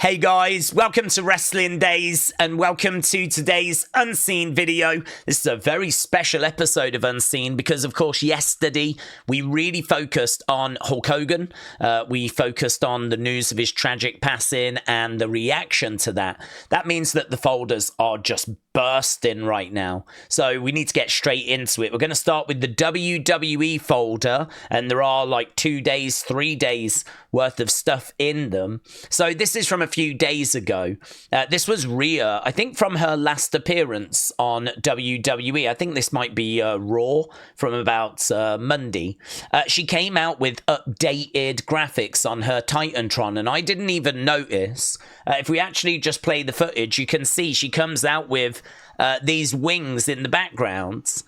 Hey guys, welcome to Wrestling Days and welcome to today's Unseen video. This is a very special episode of Unseen because, of course, yesterday we really focused on Hulk Hogan. We focused on the news of his tragic passing and the reaction to that. That means that the folders are just bursting right now. So we need to get straight into it. We're going to start with the WWE folder, and there are like 2 days, 3 days worth of stuff in them. So this is from a few days ago. This was Rhea, I think, from her last appearance on WWE. I think this might be Raw from about Monday. She came out with updated graphics on her Titantron, and I didn't even notice. If we actually just play the footage, you can see she comes out with these wings in the background.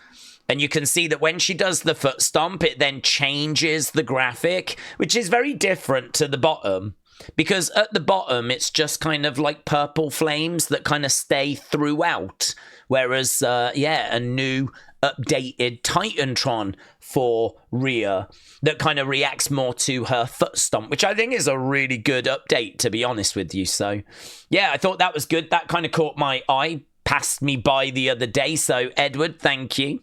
And you can see that when she does the foot stomp, it then changes the graphic, which is very different to the bottom. Because at the bottom, it's just kind of like purple flames that kind of stay throughout. Whereas, a new updated Titantron for Rhea that kind of reacts more to her foot stomp, which I think is a really good update, to be honest with you. So, yeah, I thought that was good. That kind of caught my eye, passed me by the other day. So, Edward, thank you.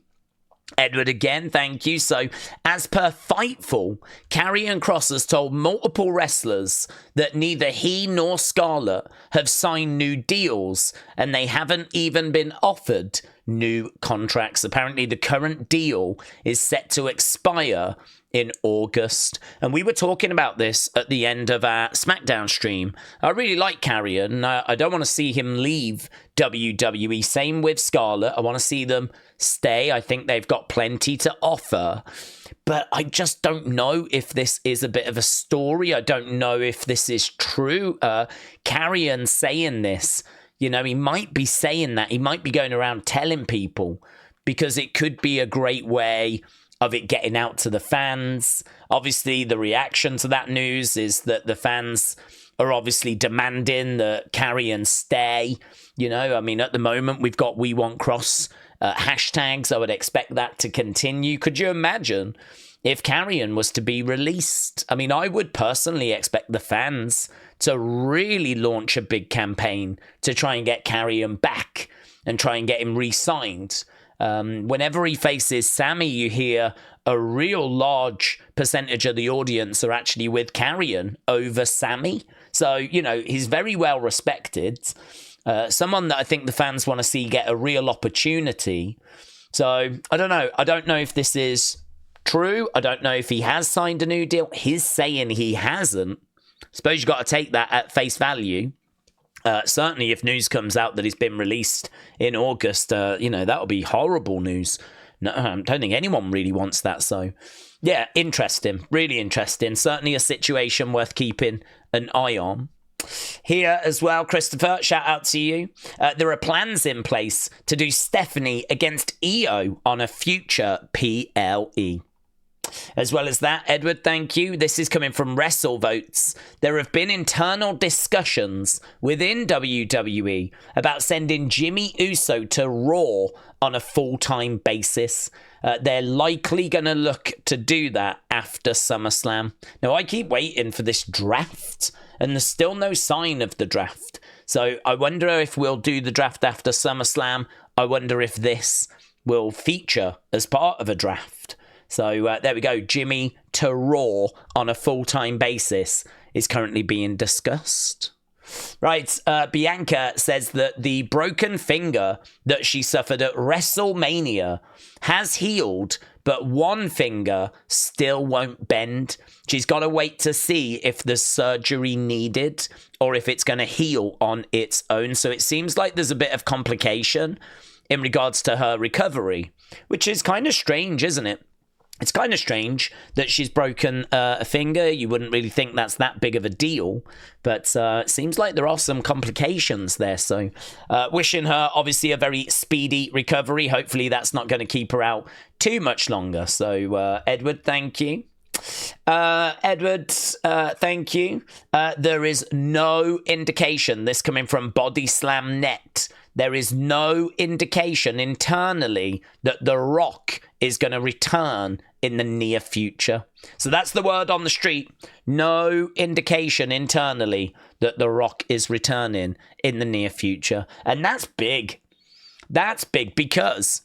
Edward again, thank you. So, as per Fightful, Karrion Kross has told multiple wrestlers that neither he nor Scarlett have signed new deals, and they haven't even been offered new contracts. Apparently, the current deal is set to expire in August. And we were talking about this at the end of our Smackdown stream. I really like Karrion. I don't want to see him leave WWE. Same with Scarlett. I want to see them stay. I think they've got plenty to offer. But I just don't know if this is a bit of a story. I don't know if this is true. Karrion saying this, you know, he might be saying that. He might be going around telling people because it could be a great way of it getting out to the fans. Obviously, the reaction to that news is that the fans are obviously demanding that Karrion stay. You know, I mean, at the moment, we've got We Want Kross hashtags. I would expect that to continue. Could you imagine if Karrion was to be released? I mean, I would personally expect the fans to really launch a big campaign to try and get Karrion back and try and get him re-signed. Whenever he faces Sammy, you hear a real large percentage of the audience are actually with Karrion over Sammy. So, you know, he's very well respected. Someone that I think the fans want to see get a real opportunity. So, I don't know. I don't know if this is true. I don't know if he has signed a new deal. He's saying he hasn't. Suppose you've got to take that at face value. Certainly, if news comes out that he's been released in August, that'll be horrible news. No, I don't think anyone really wants that. So, yeah, interesting. Really interesting. Certainly a situation worth keeping an eye on. Here as well, Christopher, shout out to you. There are plans in place to do Stephanie against Iyo on a future PLE. As well as that, Edward, thank you. This is coming from WrestleVotes. There have been internal discussions within WWE about sending Jimmy Uso to Raw on a full-time basis. They're likely going to look to do that after SummerSlam. Now, I keep waiting for this draft, and there's still no sign of the draft. So I wonder if we'll do the draft after SummerSlam. I wonder if this will feature as part of a draft. So there we go. Jimmy to Raw on a full-time basis is currently being discussed. Right, Bianca says that the broken finger that she suffered at WrestleMania has healed, but one finger still won't bend. She's got to wait to see if there's surgery needed or if it's going to heal on its own. So it seems like there's a bit of complication in regards to her recovery, which is kind of strange, isn't it? It's kind of strange that she's broken a finger. You wouldn't really think that's that big of a deal. But it seems like there are some complications there. So wishing her, obviously, a very speedy recovery. Hopefully that's not going to keep her out too much longer. So, Edward, thank you. Edward, thank you. There is no indication, this coming from Body Slam Net, there is no indication internally that The Rock is going to return in the near future. So that's the word on the street. No indication internally that The Rock is returning in the near future. And that's big. That's big because,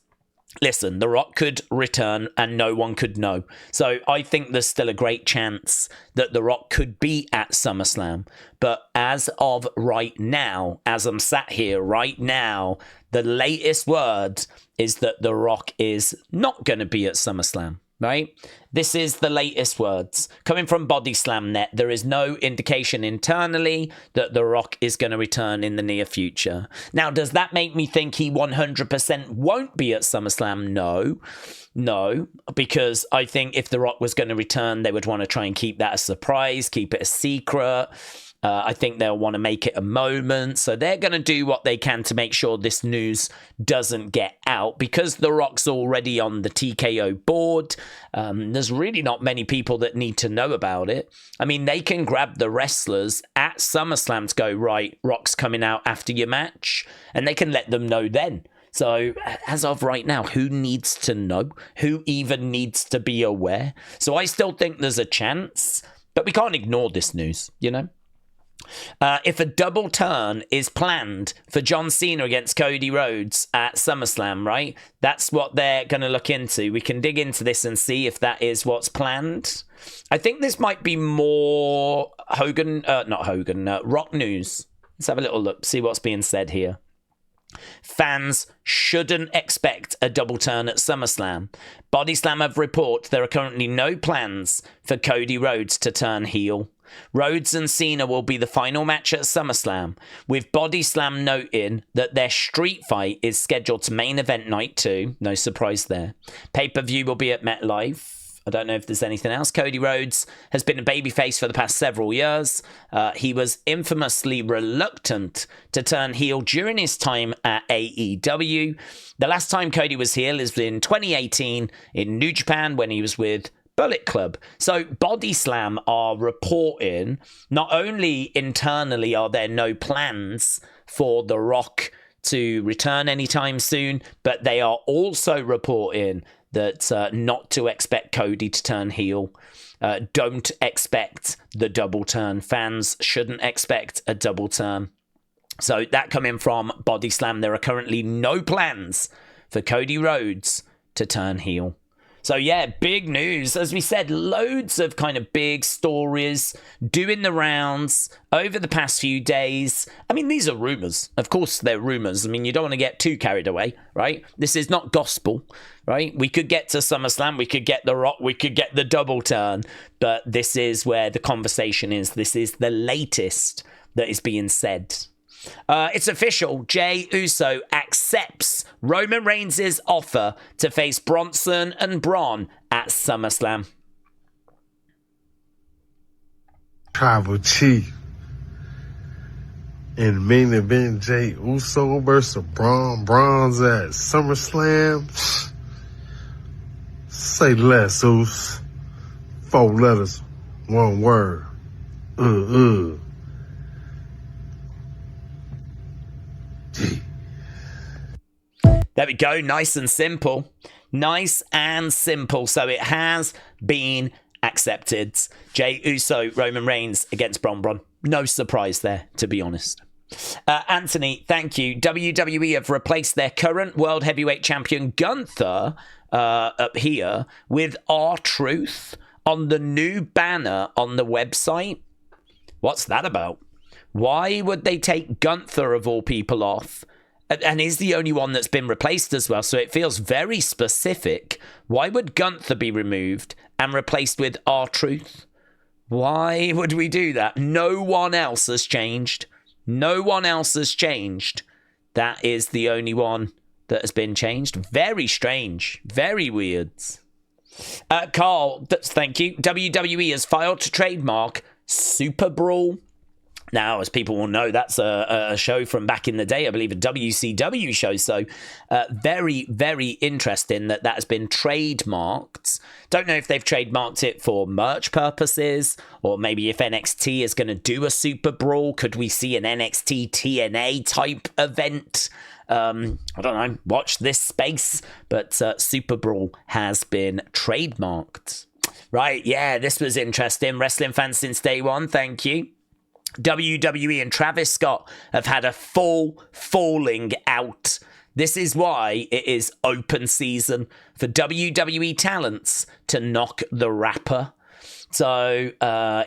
listen, The Rock could return and no one could know. So I think there's still a great chance that The Rock could be at SummerSlam. But as of right now, as I'm sat here right now, the latest word is that The Rock is not going to be at SummerSlam. Right? This is the latest words. Coming from Body Slam Net, there is no indication internally that The Rock is going to return in the near future. Now, does that make me think he 100% won't be at SummerSlam? No, because I think if The Rock was going to return, they would want to try and keep that a surprise, keep it a secret. I think they'll want to make it a moment. So they're going to do what they can to make sure this news doesn't get out. Because The Rock's already on the TKO board, there's really not many people that need to know about it. I mean, they can grab the wrestlers at SummerSlam to go, right, Rock's coming out after your match. And they can let them know then. So as of right now, who needs to know? Who even needs to be aware? So I still think there's a chance. But we can't ignore this news, you know? If a double turn is planned for John Cena against Cody Rhodes at SummerSlam, right? That's what they're going to look into. We can dig into this and see if that is what's planned. I think this might be more Rock news. Let's have a little look, see what's being said here. Fans shouldn't expect a double turn at SummerSlam. Body Slam have report there are currently no plans for Cody Rhodes to turn heel. Rhodes and Cena will be the final match at SummerSlam, with Body Slam noting that their street fight is scheduled to main event night 2. No surprise there. Pay-per-view will be at MetLife. I don't know if there's anything else. Cody Rhodes has been a babyface for the past several years. He was infamously reluctant to turn heel during his time at AEW. The last time Cody was heel is in 2018 in New Japan when he was with Bullet Club. So Body Slam are reporting not only internally are there no plans for The Rock to return anytime soon, but they are also reporting that not to expect Cody to turn heel. Don't expect the double turn. Fans shouldn't expect a double turn. So that coming from Body Slam, there are currently no plans for Cody Rhodes to turn heel. So yeah, big news. As we said, loads of kind of big stories doing the rounds over the past few days. I mean, these are rumors. Of course, they're rumors. I mean, you don't want to get too carried away, right? This is not gospel, right? We could get to SummerSlam, we could get The Rock, we could get the double turn, but this is where the conversation is. This is the latest that is being said. It's official. Jey Uso accepts Roman Reigns' offer to face Bronson and Braun at SummerSlam. Tribal Chief in main event, Jey Uso versus Braun. Braun's at SummerSlam. Say less, Us. 4 letters, 1 word. There we go. Nice and simple. Nice and simple. So it has been accepted. Jey Uso, Roman Reigns against Braun. No surprise there, to be honest. Anthony, thank you. WWE have replaced their current World Heavyweight Champion Gunther up here with R-Truth on the new banner on the website. What's that about? Why would they take Gunther, of all people, off? And he's the only one that's been replaced as well, so it feels very specific. Why would Gunther be removed and replaced with R-Truth? Why would we do that? No one else has changed. No one else has changed. That is the only one that has been changed. Very strange. Very weird. Carl, thank you. WWE has filed to trademark Superbrawl. Now, as people will know, that's a show from back in the day, I believe a WCW show. So very, very interesting that has been trademarked. Don't know if they've trademarked it for merch purposes, or maybe if NXT is going to do a Super Brawl, could we see an NXT TNA type event I don't know, watch this space, but Superbrawl has been trademarked. Right, yeah, this was interesting. Wrestling fans since day one, thank you. WWE and Travis Scott have had a full falling out. This is why it is open season for WWE talents to knock the rapper. So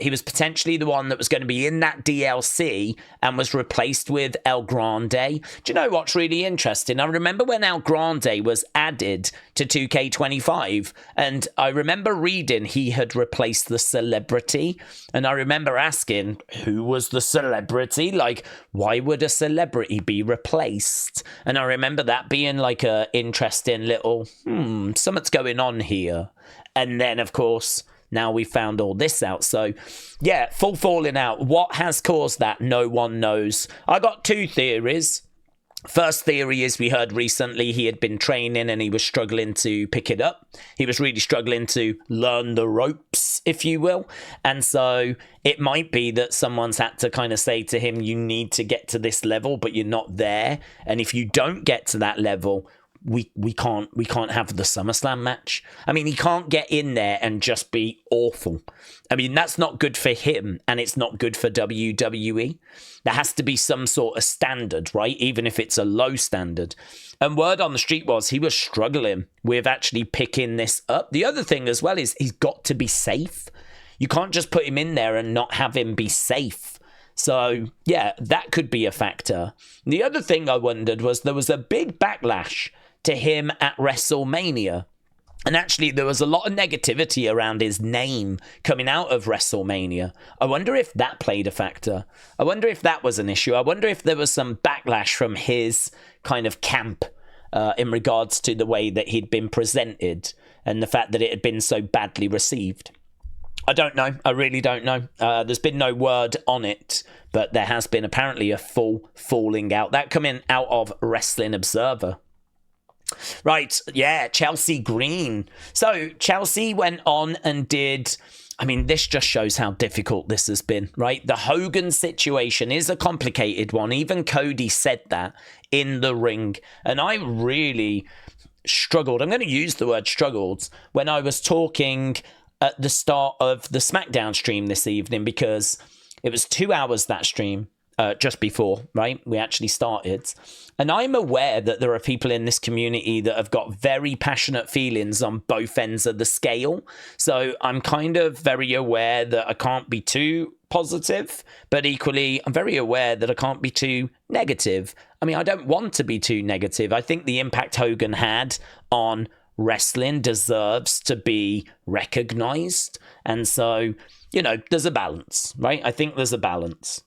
he was potentially the one that was going to be in that DLC and was replaced with El Grande. Do you know what's really interesting? I remember when El Grande was added to 2K25, and I remember reading he had replaced the celebrity. And I remember asking, who was the celebrity? Like, why would a celebrity be replaced? And I remember that being like a interesting little, something's going on here. And then, of course, now we found all this out. So, yeah, full falling out. What has caused that? No one knows. I got two theories. First theory is we heard recently he had been training and he was struggling to pick it up. He was really struggling to learn the ropes, if you will. And so it might be that someone's had to kind of say to him, you need to get to this level, but you're not there. And if you don't get to that level, we can't have the SummerSlam match. I mean, he can't get in there and just be awful. I mean, that's not good for him, and it's not good for WWE. There has to be some sort of standard, right? Even if it's a low standard. And word on the street was he was struggling with actually picking this up. The other thing as well is he's got to be safe. You can't just put him in there and not have him be safe. So, yeah, that could be a factor. The other thing I wondered was there was a big backlash to him at WrestleMania. And actually, there was a lot of negativity around his name coming out of WrestleMania. I wonder if that played a factor. I wonder if that was an issue. I wonder if there was some backlash from his kind of camp in regards to the way that he'd been presented and the fact that it had been so badly received. I don't know. I really don't know. There's been no word on it, but there has been apparently a full falling out. That coming out of Wrestling Observer. Right, yeah, Chelsea Green. So Chelsea went on and did, I mean, this just shows how difficult this has been, right? The Hogan situation is a complicated one. Even Cody said that in the ring. And I really struggled. I'm going to use the word struggled when I was talking at the start of the Smackdown stream this evening, because it was 2 hours, that stream. Just before, right, we actually started. And I'm aware that there are people in this community that have got very passionate feelings on both ends of the scale. So I'm kind of very aware that I can't be too positive, but equally, I'm very aware that I can't be too negative. I mean, I don't want to be too negative. I think the impact Hogan had on wrestling deserves to be recognized. And so, you know, there's a balance, right? I think there's a balance.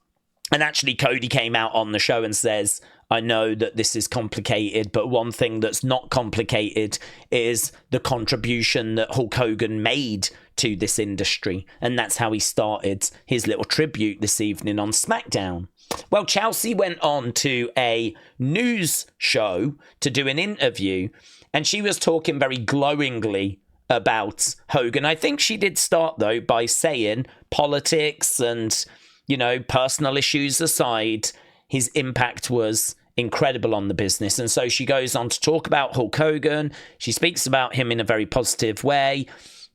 And actually, Cody came out on the show and says, I know that this is complicated, but one thing that's not complicated is the contribution that Hulk Hogan made to this industry. And that's how he started his little tribute this evening on Smackdown. Well, Chelsea went on to a news show to do an interview, and she was talking very glowingly about Hogan. I think she did start, though, by saying politics and, you know, personal issues aside, his impact was incredible on the business. And so she goes on to talk about Hulk Hogan. She speaks about him in a very positive way.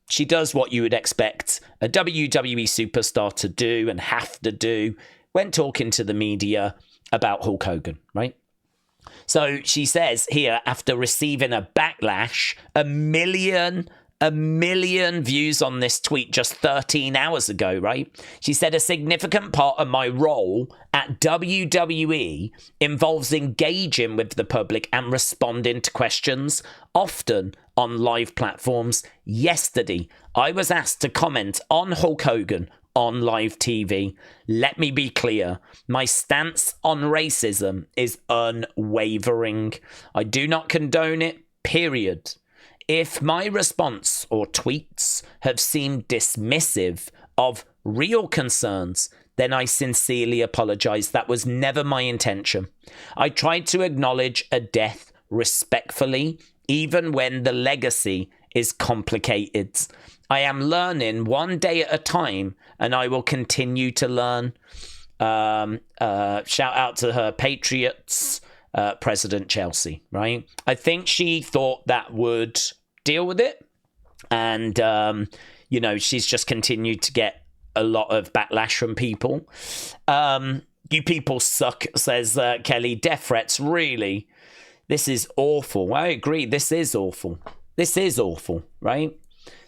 She does what you would expect a WWE superstar to do and have to do when talking to the media about Hulk Hogan, right? So she says here, after receiving a backlash, a million views on this tweet just 13 hours ago, right? She said, a significant part of my role at WWE involves engaging with the public and responding to questions, often on live platforms. Yesterday, I was asked to comment on Hulk Hogan on live TV. Let me be clear. My stance on racism is unwavering. I do not condone it, period. If my response or tweets have seemed dismissive of real concerns, then I sincerely apologize. That was never my intention. I tried to acknowledge a death respectfully, even when the legacy is complicated. I am learning one day at a time, and I will continue to learn. Shout out to her Patriots. President Chelsea, right? I think she thought that would deal with it. And, you know, she's just continued to get a lot of backlash from people. You people suck, says Kelly. Death threats, really? This is awful. I agree. This is awful. This is awful, right?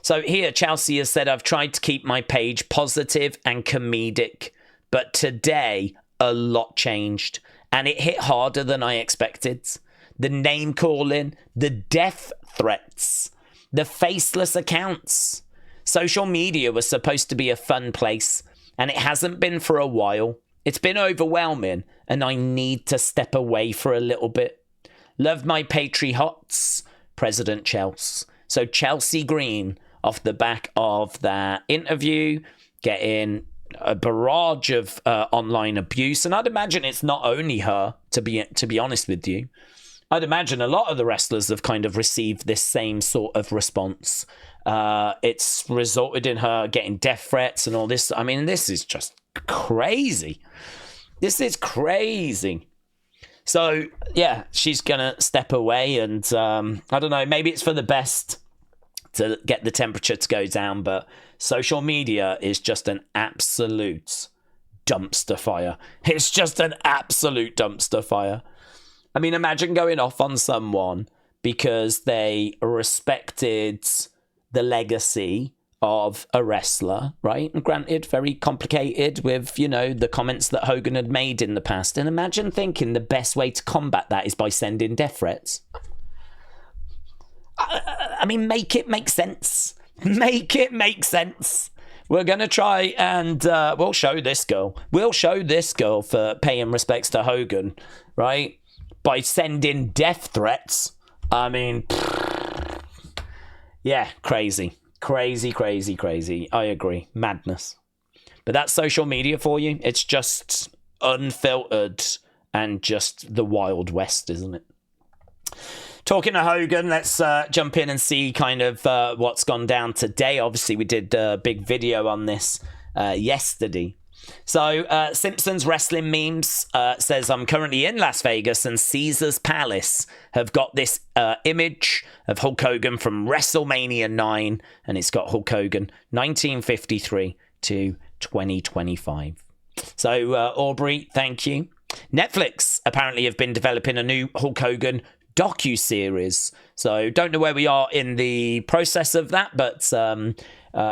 So here, Chelsea has said, I've tried to keep my page positive and comedic, but today a lot changed and it hit harder than I expected. The name calling, the death threats, the faceless accounts. Social media was supposed to be a fun place and it hasn't been for a while. It's been overwhelming and I need to step away for a little bit. Love my patriots, President Chelsea. So Chelsea Green, off the back of that interview, getting a barrage of online abuse. And I'd imagine it's not only her, to be honest with you. I'd imagine a lot of the wrestlers have kind of received this same sort of response. It's resulted in her getting death threats and all this. I mean, this is just crazy. This is crazy. So, yeah, she's going to step away and, I don't know, maybe it's for the best to get the temperature to go down, but social media is just an absolute dumpster fire. It's just an absolute dumpster fire. I mean, imagine going off on someone because they respected the legacy of a wrestler, right? And granted, very complicated with, you know, the comments that Hogan had made in the past. And imagine thinking the best way to combat that is by sending death threats. I mean, make it make sense. Make it make sense. We're going to try and we'll show this girl. We'll show this girl for paying respects to Hogan, right? By sending death threats. I mean, yeah, crazy. Crazy, crazy, crazy. I agree. Madness. But that's social media for you. It's just unfiltered and just the Wild West, isn't it? Talking to Hogan, let's jump in and see kind of what's gone down today. Obviously, we did a big video on this yesterday. So, Simpsons Wrestling Memes says, I'm currently in Las Vegas and Casars Palace have got this image of Hulk Hogan from WrestleMania 9, and it's got Hulk Hogan 1953 to 2025. So, Aubrey, thank you. Netflix apparently have been developing a new Hulk Hogan docuseries. So, don't know where we are in the process of that, but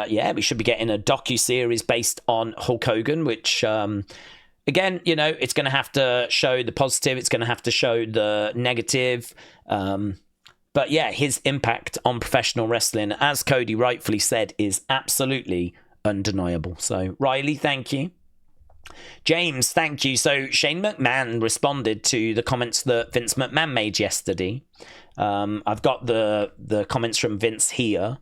yeah, we should be getting a docuseries based on Hulk Hogan, which, again, you know, it's going to have to show the positive. It's going to have to show the negative. But yeah, his impact on professional wrestling, as Cody rightfully said, is absolutely undeniable. So, Riley, thank you. James, thank you. So Shane McMahon responded to the comments that Vince McMahon made yesterday. I've got the comments from Vince here.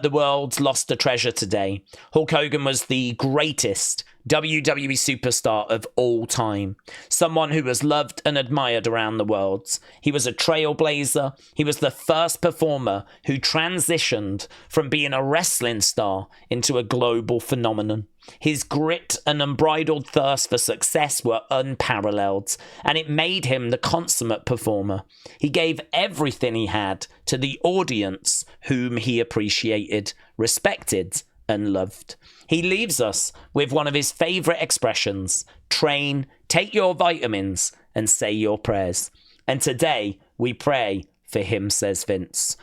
The world lost a treasure today. Hulk Hogan was the greatest WWE superstar of all time. Someone who was loved and admired around the world. He was a trailblazer. He was the first performer who transitioned from being a wrestling star into a global phenomenon. His grit and unbridled thirst for success were unparalleled, and it made him the consummate performer. He gave everything he had to the audience whom he appreciated, respected, and loved. He leaves us with one of his favourite expressions: train, take your vitamins, and say your prayers. And today we pray for him, says Vince.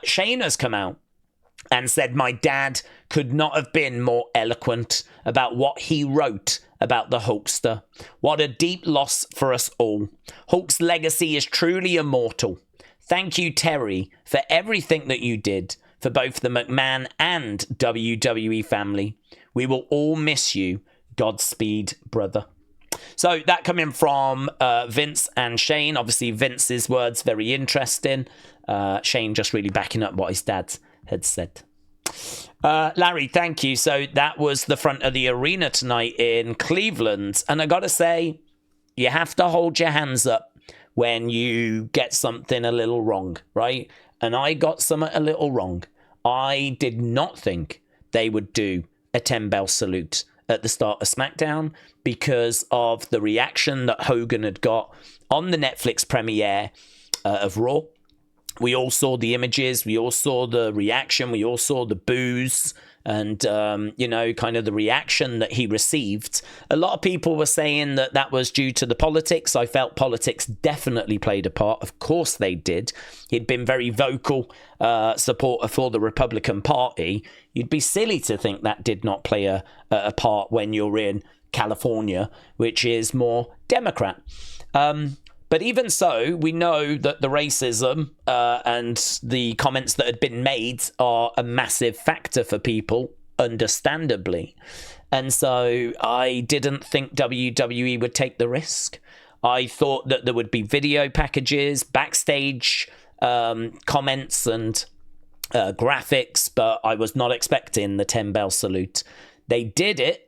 Shane has come out and said, my dad could not have been more eloquent about what he wrote about the Hulkster. What a deep loss for us all. Hulk's legacy is truly immortal. Thank you, Terry, for everything that you did for both the McMahon and WWE family. We will all miss you. Godspeed, brother. So that coming from Vince and Shane. Obviously, Vince's words, very interesting. Shane just really backing up what his dad had said. Larry, thank you. So that was the front of the arena tonight in Cleveland. And I got to say, you have to hold your hands up when you get something a little wrong, right? And I got something a little wrong. I did not think they would do a 10-bell salute at the start of SmackDown because of the reaction that Hogan had got on the Netflix premiere of Raw. We all saw the images, we all saw the reaction, we all saw the boos, and, kind of the reaction that he received. A lot of people were saying that that was due to the politics. I felt politics definitely played a part. Of course they did. He'd been very vocal supporter for the Republican Party. You'd be silly to think that did not play a part when you're in California, which is more Democrat. But even so, we know that the racism and the comments that had been made are a massive factor for people, understandably. And so I didn't think WWE would take the risk. I thought that there would be video packages, backstage comments and graphics, but I was not expecting the 10-bell salute. They did it.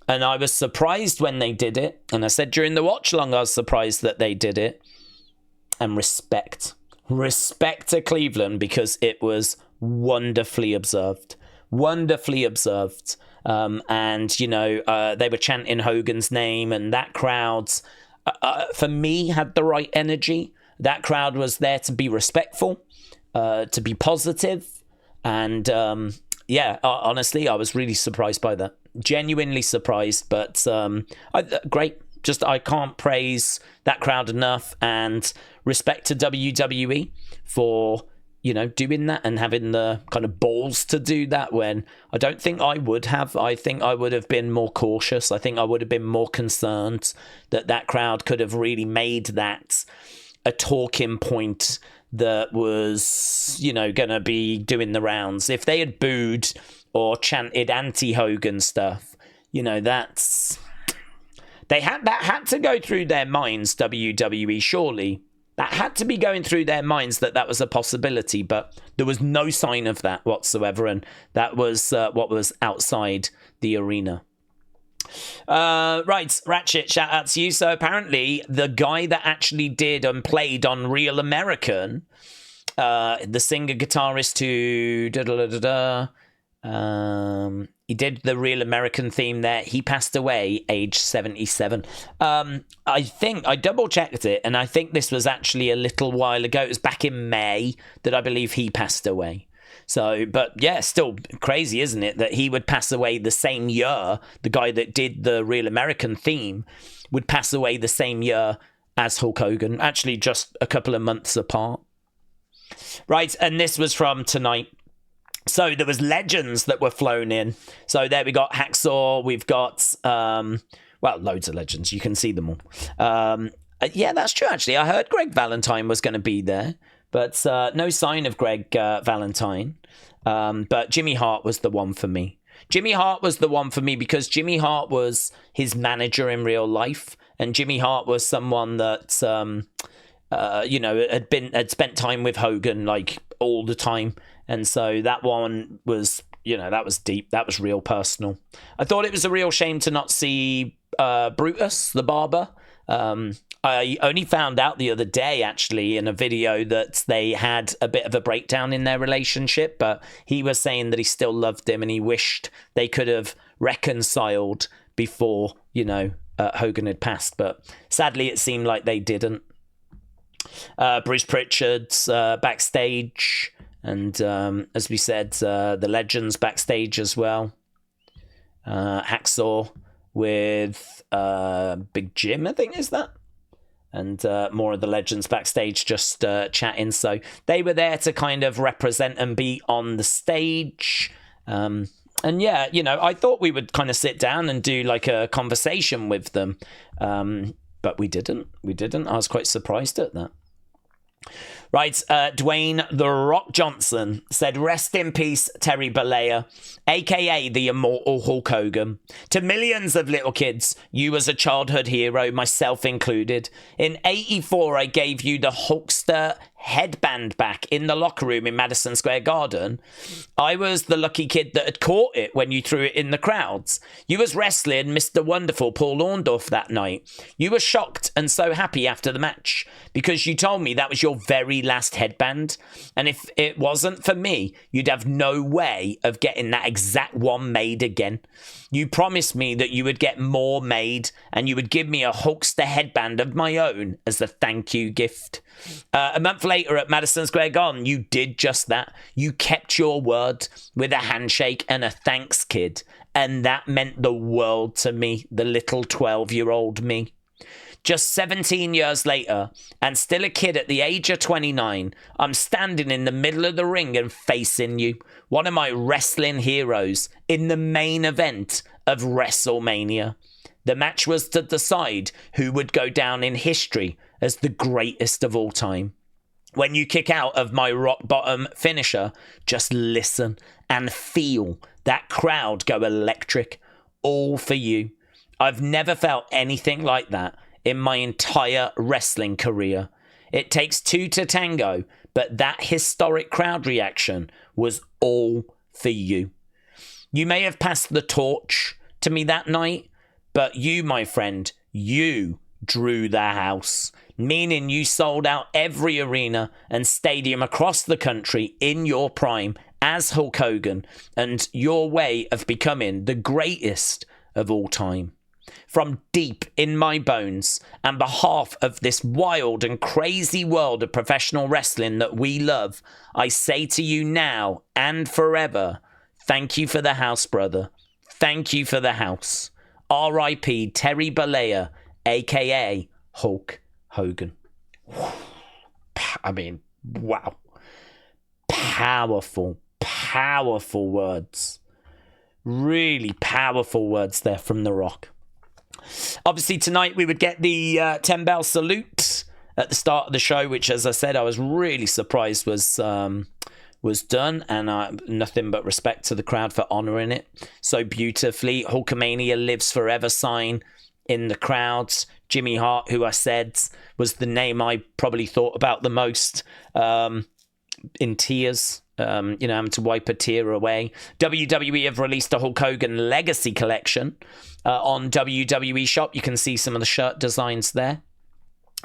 And I was surprised when they did it. And I said during the watch long, I was surprised that they did it. And respect to Cleveland, because it was wonderfully observed. They were chanting Hogan's name, and that crowd, for me, had the right energy. That crowd was there to be respectful, to be positive. And honestly, I was really surprised by that. Genuinely surprised, but great. Just I can't praise that crowd enough, and respect to WWE for doing that and having the kind of balls to do that when I don't think I would have. I think I would have been more cautious. I think I would have been more concerned that crowd could have really made that a talking point that was going to be doing the rounds. If they had booed or chanted anti-Hogan stuff, that had to go through their minds, WWE, surely. That had to be going through their minds that was a possibility, but there was no sign of that whatsoever, and that was what was outside the arena. Right, Ratchet, shout out to you. So apparently the guy that actually did and played on Real American, the singer-guitarist who... he did the Real American theme there. He passed away, age 77. I think I double checked it, and I think this was actually a little while ago. It was back in May that I believe he passed away. So, but yeah, still crazy, isn't it, that he would pass away the same year. The guy that did the Real American theme would pass away the same year as Hulk Hogan, actually just a couple of months apart. Right, and this was from tonight. So there was legends that were flown in. So there we got Hacksaw. We've got, loads of legends. You can see them all. Yeah, that's true, actually. I heard Greg Valentine was going to be there, but no sign of Greg Valentine. But Jimmy Hart was the one for me. Jimmy Hart was the one for me because Jimmy Hart was his manager in real life. And Jimmy Hart was someone that, had spent time with Hogan, like, all the time. And so that one was, that was deep. That was real personal. I thought it was a real shame to not see Brutus, the barber. I only found out the other day, actually, in a video that they had a bit of a breakdown in their relationship. But he was saying that he still loved him and he wished they could have reconciled before, Hogan had passed. But sadly, it seemed like they didn't. Bruce Pritchard's backstage. And as we said, the legends backstage as well. Hacksaw with Big Jim, I think, is that? And more of the legends backstage just chatting. So they were there to kind of represent and be on the stage. And yeah, I thought we would kind of sit down and do like a conversation with them. But we didn't. I was quite surprised at that. Right, Dwayne The Rock Johnson said, rest in peace, Terry Bollea, a.k.a. the immortal Hulk Hogan. To millions of little kids, you was a childhood hero, myself included. In 84, I gave you the Hulkster headband back in the locker room in Madison Square Garden. I was the lucky kid that had caught it when you threw it in the crowds. You was wrestling Mr. Wonderful Paul Orndorff that night. You were shocked and so happy after the match because you told me that was your very last headband, and if it wasn't for me, you'd have no way of getting that exact one made again. You promised me that you would get more made and you would give me a Hulkster headband of my own as a thank you gift. A month later at Madison Square Garden, you did just that. You kept your word with a handshake and a thanks, kid. And that meant the world to me, the little 12-year-old me. Just 17 years later, and still a kid at the age of 29, I'm standing in the middle of the ring and facing you, one of my wrestling heroes, in the main event of WrestleMania. The match was to decide who would go down in history as the greatest of all time. When you kick out of my rock bottom finisher, just listen and feel that crowd go electric. All for you. I've never felt anything like that in my entire wrestling career. It takes two to tango, but that historic crowd reaction was all for you. You may have passed the torch to me that night, but you, my friend, you drew the house, meaning you sold out every arena and stadium across the country in your prime as Hulk Hogan and your way of becoming the greatest of all time. From deep in my bones, and behalf of this wild and crazy world of professional wrestling that we love, I say to you now and forever, thank you for the house, brother. Thank you for the house. R.I.P. Terry Bollea, a.k.a. Hulk Hogan. I mean, wow. Powerful, powerful words. Really powerful words there from The Rock. Obviously, tonight we would get the 10-bell salute at the start of the show, which, as I said, I was really surprised was done, and nothing but respect to the crowd for honouring it so beautifully. Hulkamania lives forever sign in the crowds. Jimmy Hart, who I said was the name I probably thought about the most, in tears. Having to wipe a tear away. WWE have released a Hulk Hogan Legacy collection on WWE Shop. You can see some of the shirt designs there.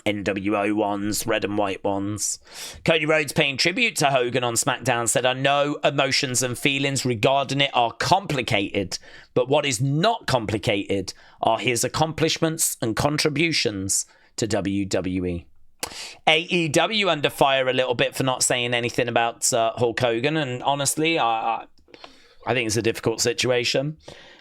NWO ones, red and white ones. Cody Rhodes, paying tribute to Hogan on Smackdown, said, I know emotions and feelings regarding it are complicated, but what is not complicated are his accomplishments and contributions to WWE. AEW under fire a little bit for not saying anything about Hulk Hogan, and honestly, I think it's a difficult situation.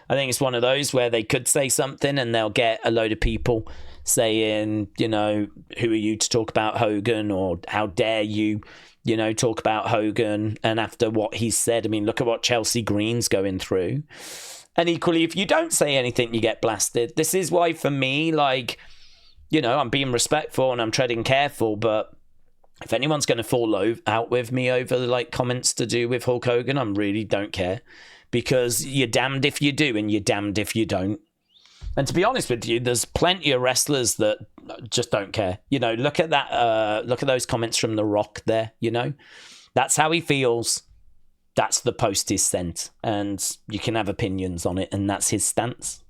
I think it's one of those where they could say something and they'll get a load of people saying, who are you to talk about Hogan, or how dare you, talk about Hogan. And after what he said, I mean, look at what Chelsea Green's going through. And equally, if you don't say anything, you get blasted. This is why, for me, I'm being respectful and I'm treading careful, but if anyone's going to fall out with me over comments to do with Hulk Hogan, I really don't care, because you're damned if you do and you're damned if you don't. And to be honest with you, there's plenty of wrestlers that just don't care. Look at that. Look at those comments from The Rock there. That's how he feels. That's the post he's sent, and you can have opinions on it, and that's his stance.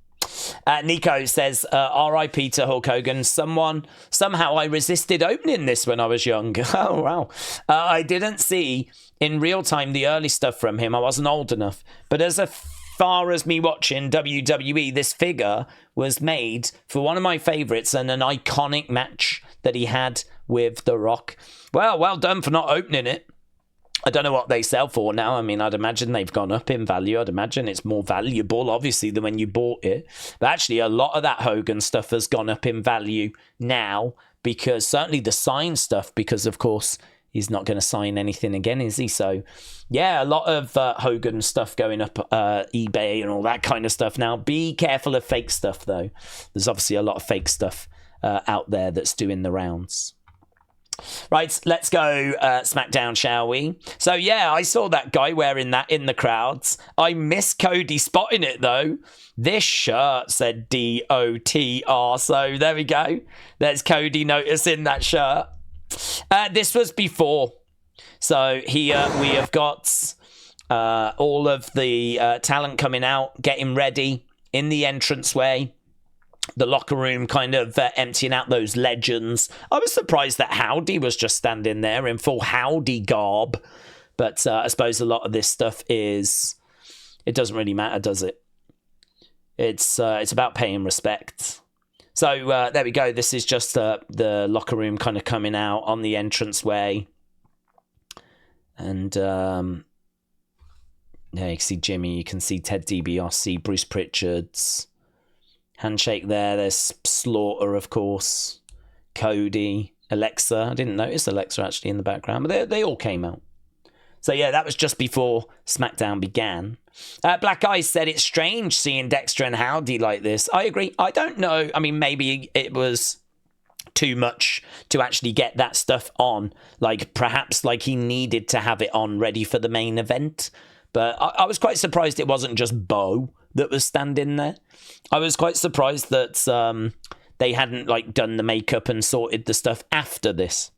Nico says, R.I.P. to Hulk Hogan. Somehow I resisted opening this when I was young. Oh, wow. I didn't see in real time the early stuff from him. I wasn't old enough. But as far as me watching WWE, this figure was made for one of my favourites and an iconic match that he had with The Rock. Well done for not opening it. I don't know what they sell for now. I mean, I'd imagine they've gone up in value. I'd imagine it's more valuable, obviously, than when you bought it. But actually, a lot of that Hogan stuff has gone up in value now, because certainly the sign stuff, because, of course, he's not going to sign anything again, is he? So, yeah, a lot of Hogan stuff going up eBay and all that kind of stuff now. Be careful of fake stuff, though. There's obviously a lot of fake stuff out there that's doing the rounds. Right, let's go Smackdown, shall we? So, yeah, I saw that guy wearing that in the crowds. I miss Cody spotting it, though. This shirt said DOTR, so there we go. There's Cody noticing that shirt. This was before. So here we have got all of the talent coming out, getting ready in the entranceway. The locker room kind of emptying out those legends. I was surprised that Howdy was just standing there in full Howdy garb. But I suppose a lot of this stuff it doesn't really matter, does it? It's about paying respect. So there we go. This is just the locker room kind of coming out on the entranceway. And yeah, you can see Jimmy, you can see Ted DiBiase, Bruce Pritchard's handshake there. There's Slaughter, of course, Cody, Alexa. I didn't notice Alexa actually in the background, but they all came out. So yeah, that was just before SmackDown began. Black Eyes said it's strange seeing Dexter and Howdy like this. I agree. I don't know. I mean, maybe it was too much to actually get that stuff on. Like, perhaps like he needed to have it on ready for the main event. But I was quite surprised it wasn't just Bo that was standing there. I was quite surprised that they hadn't like done the makeup and sorted the stuff after this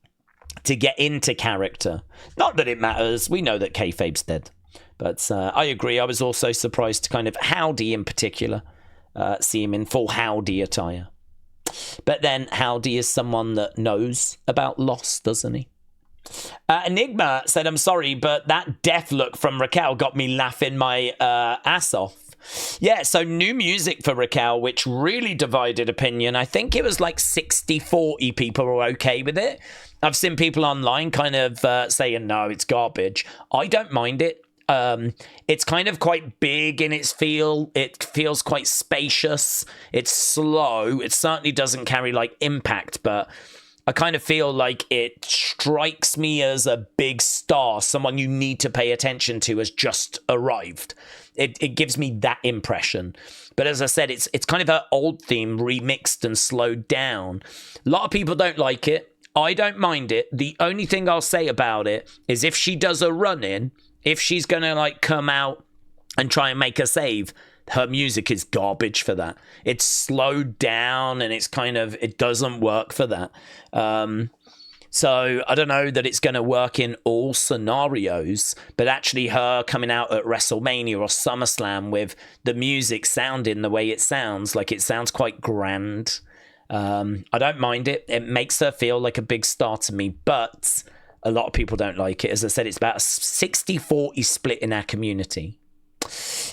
to get into character. Not that it matters. We know that kayfabe's dead. But I agree. I was also surprised to kind of Howdy in particular see him in full Howdy attire. But then Howdy is someone that knows about loss, doesn't he? Enigma said, I'm sorry, but that death look from Raquel got me laughing my ass off. Yeah, so new music for Raquel, which really divided opinion. I think it was like 60-40 people were okay with it. I've seen people online kind of saying, no, it's garbage. I don't mind it. It's kind of quite big in its feel. It feels quite spacious. It's slow. It certainly doesn't carry like impact, but I kind of feel like it strikes me as a big star, someone you need to pay attention to has just arrived. It gives me that impression. But as I said, it's kind of her old theme remixed and slowed down. A lot of people don't like it. I don't mind it. The only thing I'll say about it is if she does a run-in, if she's going to like come out and try and make a save, her music is garbage for that. It's slowed down and it's kind of, it doesn't work for that. So I don't know that it's going to work in all scenarios, but actually her coming out at WrestleMania or SummerSlam with the music sounding the way it sounds, like it sounds quite grand. I don't mind it. It makes her feel like a big star to me, but a lot of people don't like it. As I said, it's about a 60-40 split in our community.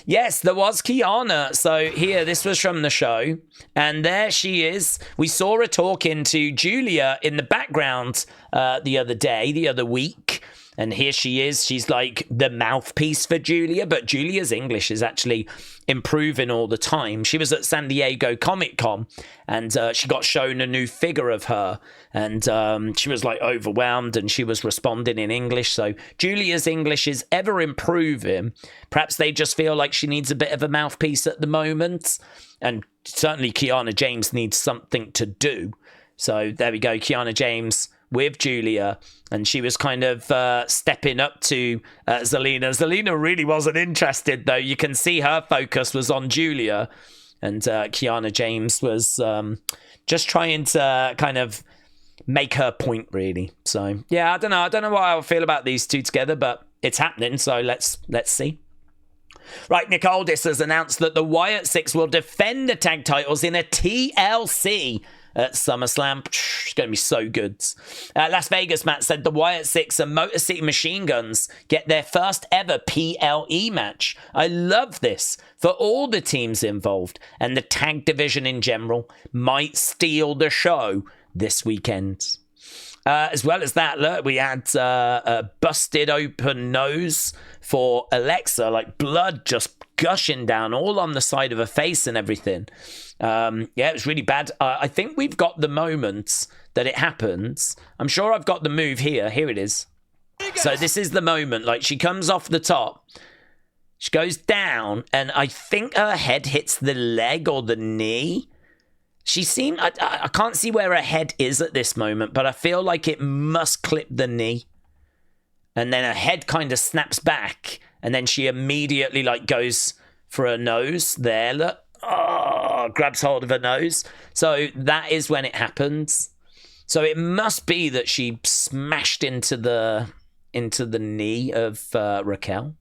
Yes, there was Kiana. So here, this was from the show. And there she is. We saw her talking to Giulia in the background the other week. And here she is. She's like the mouthpiece for Giulia. But Giulia's English is actually improving all the time. She was at San Diego Comic-Con. And she got shown a new figure of her. And she was like overwhelmed. And she was responding in English. So Giulia's English is ever improving. Perhaps they just feel like she needs a bit of a mouthpiece at the moment. And certainly Kiana James needs something to do. So there we go. Kiana James with Giulia, and she was kind of stepping up to Zelina. Zelina really wasn't interested, though. You can see her focus was on Giulia, and Kiana James was just trying to kind of make her point, really. So, yeah, I don't know what I feel about these two together, but it's happening, so let's see. Right, Nick Aldis has announced that the Wyatt Sicks will defend the tag titles in a TLC at SummerSlam. It's going to be so good. Las Vegas Matt said the Wyatt Sicks and Motor City Machine Guns get their first ever PLE match. I love this for all the teams involved, and the tag division in general might steal the show this weekend. As well as that, look, we had a busted open nose for Alexa, like blood just gushing down all on the side of her face and everything. Yeah, it was really bad. I think we've got the moments that it happens. I'm sure I've got the move here. Here it is. So this is the moment. Like, she comes off the top. She goes down, and I think her head hits the leg or the knee. She seemed... I can't see where her head is at this moment, but I feel like it must clip the knee. And then her head kind of snaps back, and then she immediately, like, goes for her nose. There, look. Oh, grabs hold of her nose. So that is when it happens. So it must be that she smashed into the knee of Raquel.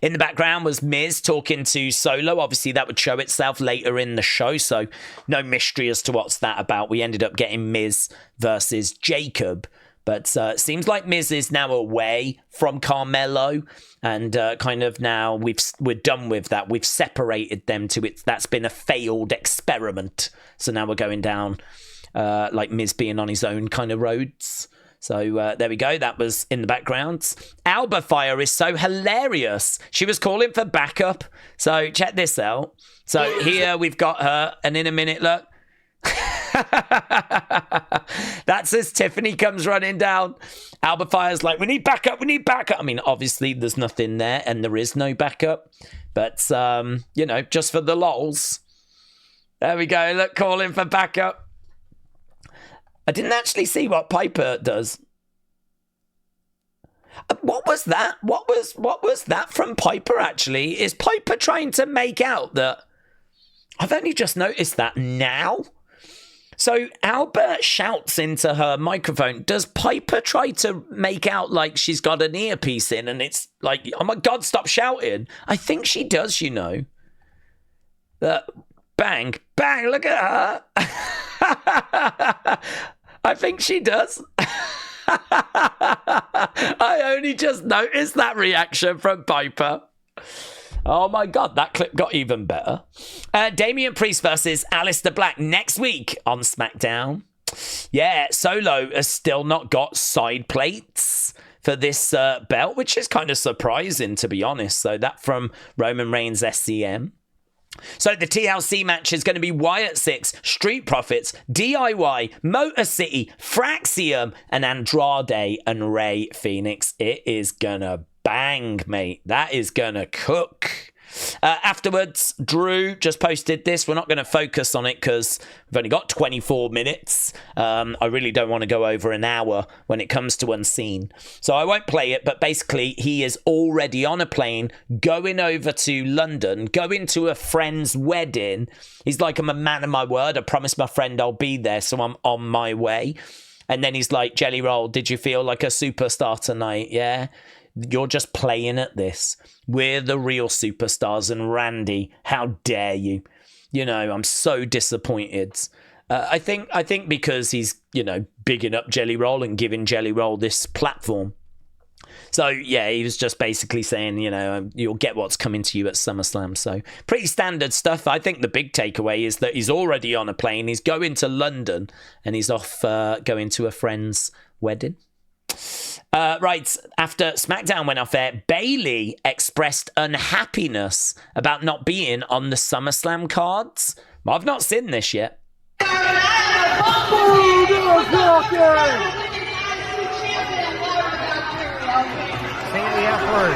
In the background was Miz talking to Solo. Obviously, that would show itself later in the show, so no mystery as to what's that about. We ended up getting Miz versus Jacob. But seems like Miz is now away from Carmelo, and kind of now we're done with that. We've separated them to it. That's been a failed experiment. So now we're going down like Miz being on his own kind of roads. So there we go. That was in the background. Alba Fire is so hilarious. She was calling for backup. So check this out. So here we've got her, and in a minute, look. That's as Tiffany comes running down. Alba Fire's like, we need backup, we need backup. I mean, obviously there's nothing there, and there is no backup. But, you know, just for the lols. There we go. Look, calling for backup. I didn't actually see what Piper does. What was that? What was that from Piper, actually? Is Piper trying to make out that... I've only just noticed that now. So Albert shouts into her microphone. Does Piper try to make out like she's got an earpiece in and it's like, oh my God, stop shouting? I think she does, you know. Bang, bang, look at her. I think she does. I only just noticed that reaction from Piper. Oh my God, that clip got even better. Damian Priest versus Alestair Black next week on SmackDown. Yeah, Solo has still not got side plates for this belt, which is kind of surprising, to be honest. So that from Roman Reigns SCM. So the TLC match is going to be Wyatt Sicks, Street Profits, DIY, Motor City, Fraxium, and Andrade and Rey Fenix. It is going to bang, mate. That is gonna cook. Afterwards, Drew just posted this. We're not going to focus on it because we've only got 24 minutes. I really don't want to go over an hour when it comes to Unseen. So I won't play it, but basically he is already on a plane going over to London, going to a friend's wedding. He's like, I'm a man of my word. I promised my friend I'll be there, so I'm on my way. And then he's like, Jelly Roll, did you feel like a superstar tonight? Yeah. You're just playing at this. We're the real superstars, and Randy, how dare you? You know, I'm so disappointed. I think because he's, you know, bigging up Jelly Roll and giving Jelly Roll this platform. So, yeah, he was just basically saying, you know, you'll get what's coming to you at SummerSlam. So, pretty standard stuff. I think the big takeaway is that he's already on a plane. He's going to London, and he's off going to a friend's wedding. Right, after SmackDown went off air, Bayley expressed unhappiness about not being on the SummerSlam cards. I've not seen this yet. Say the F word.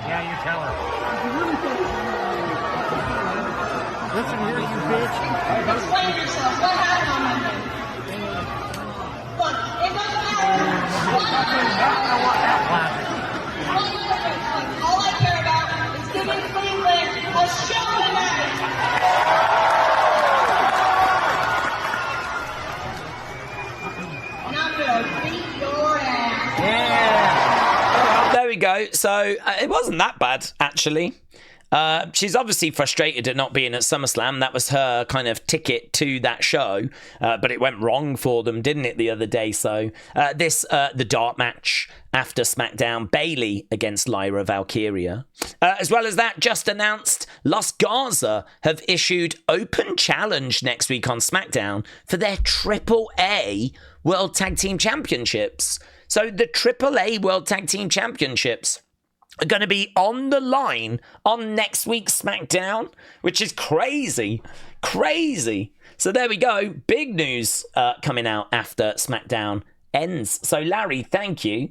Yeah, you tell her. Listen here, you bitch. Explain yourself. What happened on Monday? Look, it doesn't matter. All I care about is giving Cleveland a show tonight. And I'm gonna beat your ass. Yeah. There we go. So it wasn't that bad, actually. She's obviously frustrated at not being at SummerSlam. That was her kind of ticket to that show, but it went wrong for them, didn't it, the other day? So the dark match after SmackDown, Bayley against Lyra Valkyria. As well as that, just announced Los Garza have issued open challenge next week on SmackDown for their AAA World Tag Team Championships. So the AAA World Tag Team Championships are going to be on the line on next week's SmackDown, which is crazy. So there we go. Big news coming out after SmackDown ends. So Larry, thank you.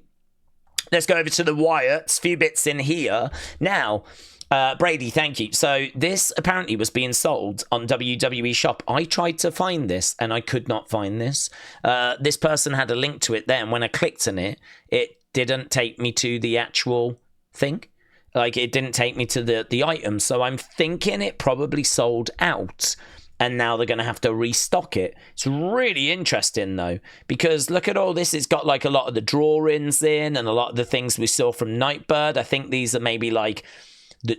Let's go over to the Wyatts. Few bits in here. Now, Brady, thank you. So this apparently was being sold on WWE Shop. I tried to find this and I could not find this. This person had a link to it there, and when I clicked on it, it didn't take me to the actual thing. Like, it didn't take me to the item. So I'm thinking it probably sold out. And now they're going to have to restock it. It's really interesting, though, because look at all this. It's got, like, a lot of the drawings in and a lot of the things we saw from Nightbird. I think these are maybe, like,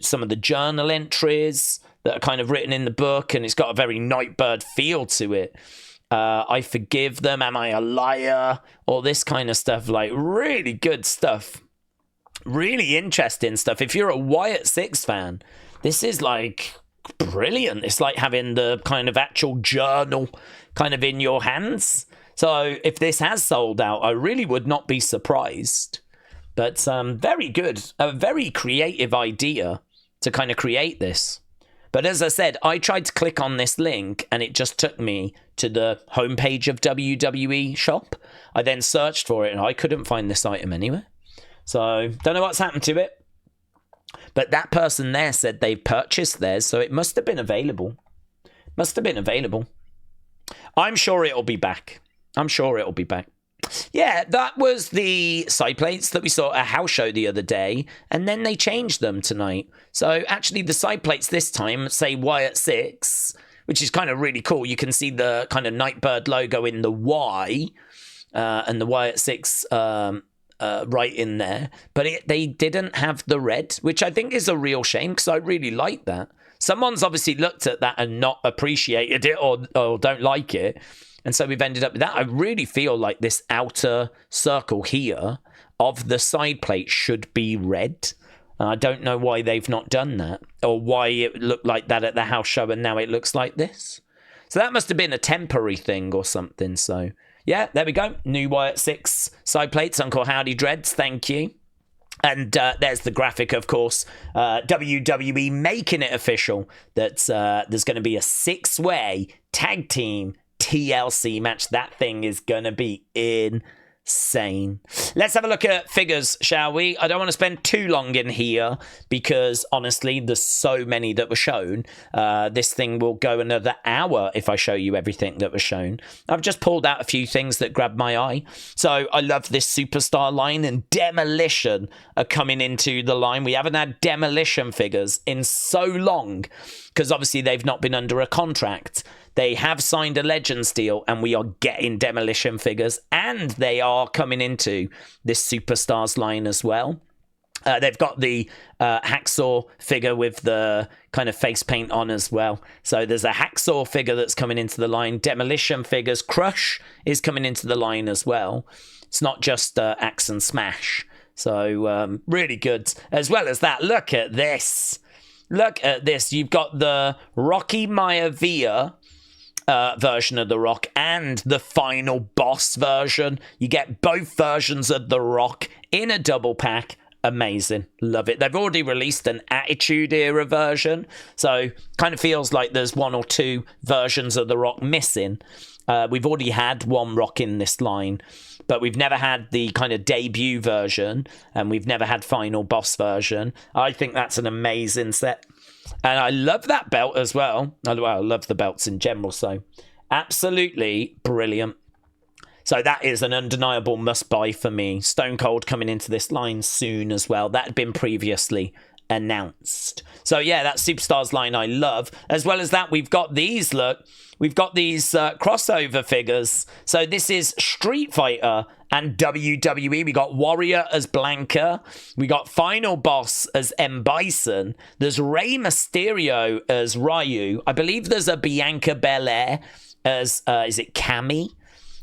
some of the journal entries that are kind of written in the book, and it's got a very Nightbird feel to it. I forgive them. Am I a liar? All this kind of stuff. Like, really good stuff. Really interesting stuff. If you're a Wyatt Sicks fan, this is, like, brilliant. It's like having the kind of actual journal kind of in your hands. So if this has sold out, I really would not be surprised. But very good. A very creative idea to kind of create this. But as I said, I tried to click on this link and it just took me to the homepage of WWE Shop. I then searched for it and I couldn't find this item anywhere. So don't know what's happened to it. But that person there said they purchased theirs, so it must have been available. Must have been available. I'm sure it'll be back. I'm sure it'll be back. Yeah, that was the side plates that we saw at a house show the other day, and then they changed them tonight. So actually the side plates this time say Wyatt Sicks, which is kind of really cool. You can see the kind of Nightbird logo in the Y, and the Wyatt Sicks right in there, but they didn't have the red, which I think is a real shame because I really like that. Someone's obviously looked at that and not appreciated it or don't like it, and so we've ended up with that. I really feel like this outer circle here of the side plate should be red. I don't know why they've not done that, or why it looked like that at the house show and now it looks like this. So that must have been a temporary thing or something. So yeah, there we go. New Wyatt Sicks side plates, Uncle Howdy Dreads, thank you. And there's the graphic, of course. WWE making it official that there's going to be a 6-way tag team TLC match. That thing is going to be insane. Let's have a look at figures, shall we? I don't want to spend too long in here because honestly there's so many that were shown. This thing will go another hour if I show you everything that was shown. I've just pulled out a few things that grabbed my eye. So I love this Superstar line, and Demolition are coming into the line. We haven't had Demolition figures in so long because obviously they've not been under a contract. They have signed a Legends deal, and we are getting Demolition figures, and they are coming into this Superstars line as well. They've got the Hacksaw figure with the kind of face paint on as well. So there's a Hacksaw figure that's coming into the line. Demolition figures. Crush is coming into the line as well. It's not just Axe and Smash. So really good. As well as that, look at this. Look at this. You've got the Rocky Maivia version of The Rock and the final boss version. You get both versions of The Rock in a double pack. Amazing. Love it. They've already released an Attitude Era version, so kind of feels like there's one or two versions of The Rock missing. We've already had one Rock in this line, but we've never had the kind of debut version, and we've never had final boss version. I think that's an amazing set. And I love that belt as well. I love the belts in general, so absolutely brilliant. So that is an undeniable must-buy for me. Stone Cold coming into this line soon as well. That had been previously announced. So yeah, that Superstars line I love. As well as that, we've got these, look. We've got these crossover figures. So this is Street Fighter and WWE. We got Warrior as Blanca. We got Final Boss as M. Bison. There's Rey Mysterio as Ryu. I believe there's a Bianca Belair as, is it Cammy?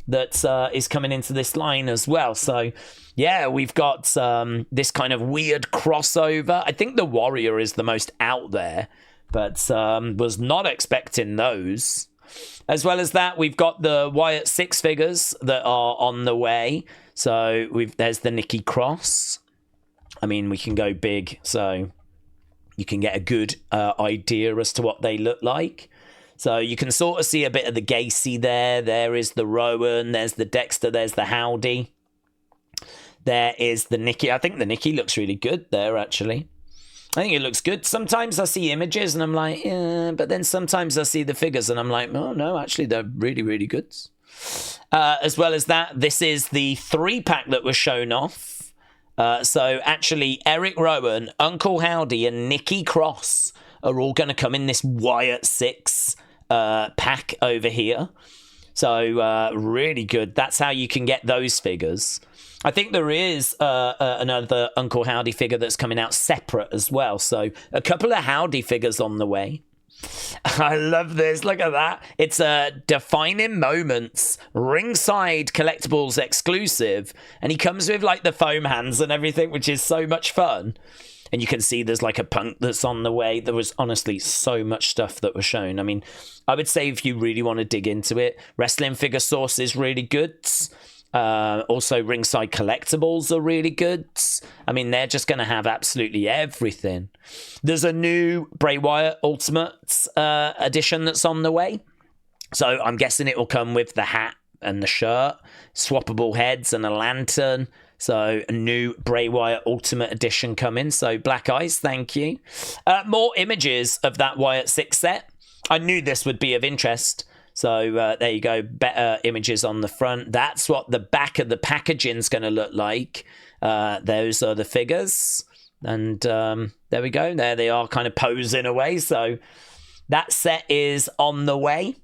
That is coming into this line as well. So yeah, we've got this kind of weird crossover. I think the Warrior is the most out there, but was not expecting those. As well as that, we've got the Wyatt Sicks figures that are on the way. So there's the Nikki Cross. I mean, we can go big, so you can get a good idea as to what they look like. So you can sort of see a bit of the Gacy there. There is the Rowan. There's the Dexter. There's the Howdy. There is the Nikki. I think the Nikki looks really good there, actually. I think it looks good. Sometimes I see images and I'm like, yeah, but then sometimes I see the figures and I'm like, oh no, actually they're really, really good. As well as that, this is the 3-pack that was shown off. So actually, Eric Rowan, Uncle Howdy, and Nikki Cross are all going to come in this Wyatt Sicks pack over here. So really good. That's how you can get those figures. I think there is another Uncle Howdy figure that's coming out separate as well. So a couple of Howdy figures on the way. I love this. Look at that. It's a Defining Moments ringside collectibles exclusive. And he comes with like the foam hands and everything, which is so much fun. And you can see there's like a Punk that's on the way. There was honestly so much stuff that was shown. I mean, I would say if you really want to dig into it, Wrestling Figure Source is really good. Also, Ringside Collectibles are really good. I mean, they're just going to have absolutely everything. There's a new Bray Wyatt Ultimate edition that's on the way. So I'm guessing it will come with the hat and the shirt, swappable heads and a lantern. So a new Bray Wyatt Ultimate Edition coming. So Black Eyes, thank you. More images of that Wyatt Sicks set. I knew this would be of interest. So there you go, better images on the front. That's what the back of the packaging's going to look like. Those are the figures. And there we go. There they are kind of posing away. So that set is on the way.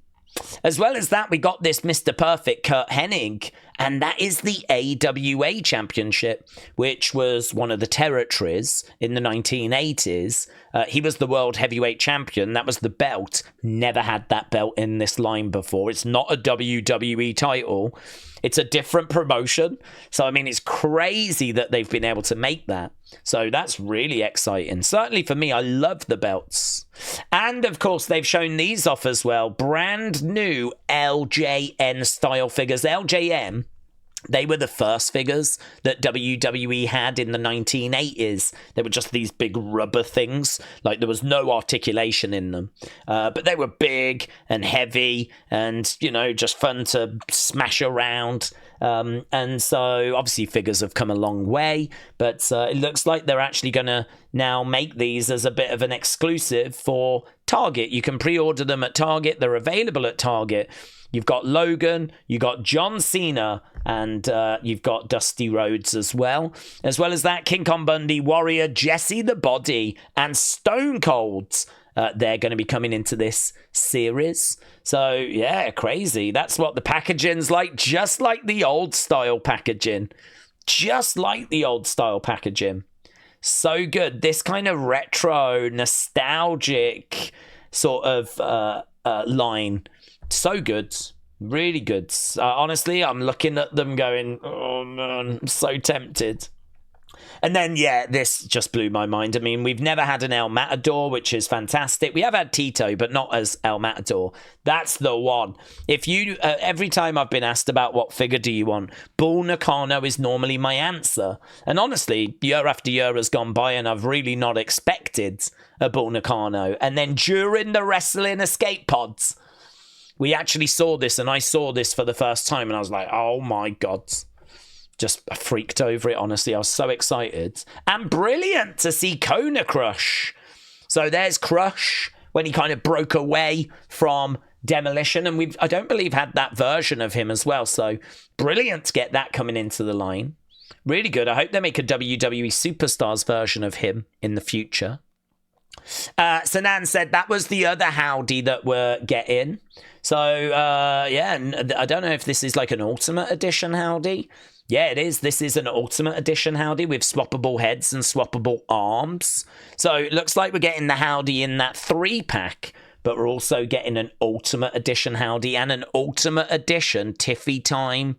As well as that, we got this Mr. Perfect Kurt Hennig, and that is the AWA Championship, which was one of the territories in the 1980s. He was the World Heavyweight Champion. That was the belt. Never had that belt in this line before. It's not a WWE title. It's a different promotion. So, I mean, it's crazy that they've been able to make that. So that's really exciting. Certainly for me, I love the belts. And, of course, they've shown these off as well. Brand new LJN style figures. LJN, they were the first figures that WWE had in the 1980s. They were just these big rubber things. Like, there was no articulation in them. But they were big and heavy and, you know, just fun to smash around. And so, obviously, figures have come a long way. But it looks like they're actually going to now make these as a bit of an exclusive for Target. You can pre-order them at Target. They're available at Target. You've got Logan, you've got John Cena, and you've got Dusty Rhodes as well. As well as that, King Kong Bundy, Warrior, Jesse the Body, and Stone Cold. They're going to be coming into this series. So, yeah, crazy. That's what the packaging's like, just like the old style packaging. Just like the old style packaging. So good. This kind of retro, nostalgic sort of line. So good. Really good. Honestly, I'm looking at them going, oh man, I'm so tempted. And then, yeah, this just blew my mind. I mean, we've never had an El Matador, which is fantastic. We have had Tito, but not as El Matador. That's the one. If you, every time I've been asked about what figure do you want, Bull Nakano is normally my answer. And honestly, year after year has gone by and I've really not expected a Bull Nakano. And then during the Wrestling Escape Pods, we actually saw this, and I saw this for the first time, and I was like, oh my God. Just freaked over it, honestly. I was so excited. And brilliant to see Kona Crush. So there's Crush when he kind of broke away from Demolition, and I don't believe, had that version of him as well. So brilliant to get that coming into the line. Really good. I hope they make a WWE Superstars version of him in the future. Sanan said that was the other Howdy that we're getting. So, yeah, I don't know if this is like an Ultimate Edition Howdy. Yeah, it is. This is an Ultimate Edition Howdy with swappable heads and swappable arms. So it looks like we're getting the Howdy in that 3-pack, but we're also getting an Ultimate Edition Howdy and an Ultimate Edition Tiffy Time